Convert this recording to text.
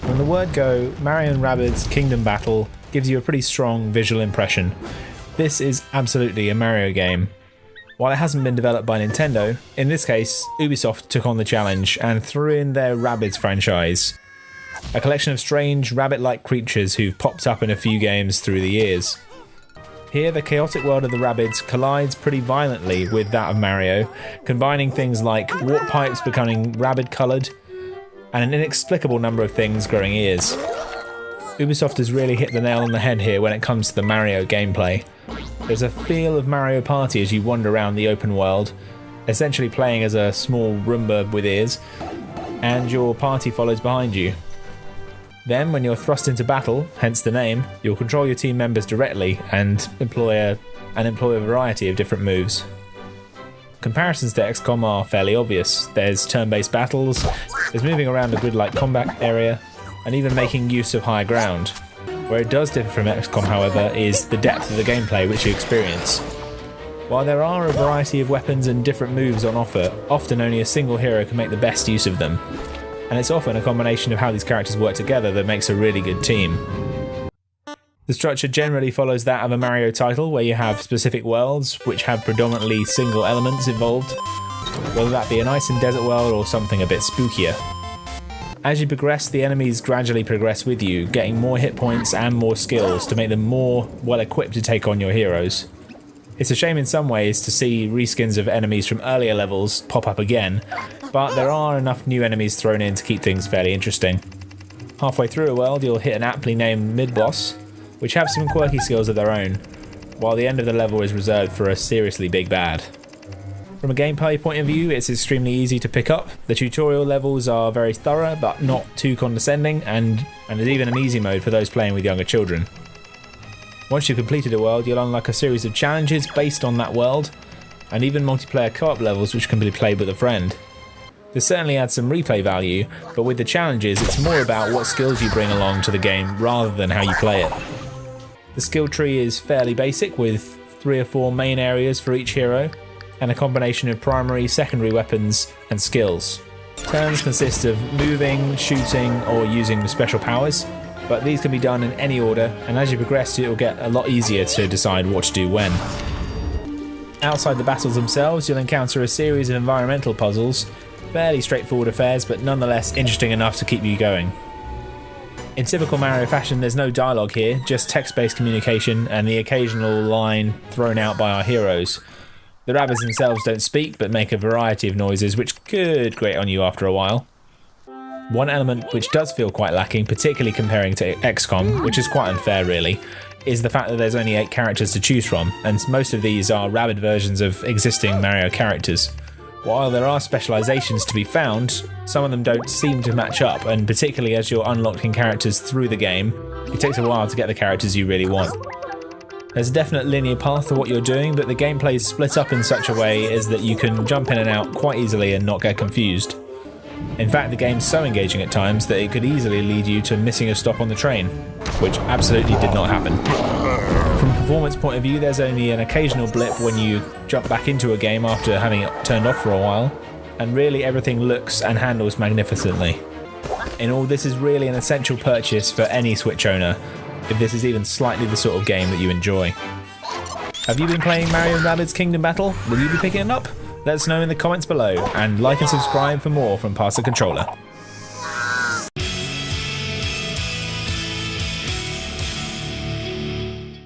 From the word go, Mario+Rabbids Kingdom Battle gives you a pretty strong visual impression. This is absolutely a Mario game. While it hasn't been developed by Nintendo, in this case, Ubisoft took on the challenge and threw in their Rabbids franchise. A collection of strange, rabbit-like creatures who've popped up in a few games through the years. Here, the chaotic world of the Rabbids collides pretty violently with that of Mario, combining things like warp pipes becoming rabbit-coloured, and an inexplicable number of things growing ears. Ubisoft has really hit the nail on the head here when it comes to the Mario gameplay. There's a feel of Mario Party as you wander around the open world, essentially playing as a small Roomba with ears, and your party follows behind you. Then, when you're thrust into battle, hence the name, you'll control your team members directly and employ a variety of different moves. Comparisons to XCOM are fairly obvious. There's turn-based battles, there's moving around a grid-like combat area, and even making use of high ground. Where it does differ from XCOM, however, is the depth of the gameplay which you experience. While there are a variety of weapons and different moves on offer, often only a single hero can make the best use of them. And it's often a combination of how these characters work together that makes a really good team. The structure generally follows that of a Mario title, where you have specific worlds which have predominantly single elements involved, whether that be an ice and desert world or something a bit spookier. As you progress, the enemies gradually progress with you, getting more hit points and more skills to make them more well equipped to take on your heroes. It's a shame in some ways to see reskins of enemies from earlier levels pop up again, but there are enough new enemies thrown in to keep things fairly interesting. Halfway through a world, you'll hit an aptly named mid-boss, which have some quirky skills of their own, while the end of the level is reserved for a seriously big bad. From a gameplay point of view, it's extremely easy to pick up. The tutorial levels are very thorough, but not too condescending, and there's even an easy mode for those playing with younger children. Once you've completed a world, you'll unlock a series of challenges based on that world, and even multiplayer co-op levels which can be played with a friend. This certainly adds some replay value, but with the challenges, it's more about what skills you bring along to the game rather than how you play it. The skill tree is fairly basic, with 3 or 4 main areas for each hero, and a combination of primary, secondary weapons and skills. Turns consist of moving, shooting, or using special powers, but these can be done in any order, and as you progress it will get a lot easier to decide what to do when. Outside the battles themselves, you'll encounter a series of environmental puzzles, fairly straightforward affairs, but nonetheless interesting enough to keep you going. In typical Mario fashion, there's no dialogue here, just text-based communication and the occasional line thrown out by our heroes. The Rabbids themselves don't speak, but make a variety of noises which could grate on you after a while. One element which does feel quite lacking, particularly comparing to XCOM, which is quite unfair really, is the fact that there's only 8 characters to choose from, and most of these are Rabbid versions of existing Mario characters. While there are specialisations to be found, some of them don't seem to match up, and particularly as you're unlocking characters through the game, it takes a while to get the characters you really want. There's a definite linear path to what you're doing, but the gameplay is split up in such a way as that you can jump in and out quite easily and not get confused. In fact, the game's so engaging at times that it could easily lead you to missing a stop on the train, which absolutely did not happen. From a performance point of view, there's only an occasional blip when you jump back into a game after having it turned off for a while, and really everything looks and handles magnificently. In all, this is really an essential purchase for any Switch owner, if this is even slightly the sort of game that you enjoy. Have you been playing Mario+Rabbids Kingdom Battle? Will you be picking it up? Let us know in the comments below, and like and subscribe for more from Pass the Controller.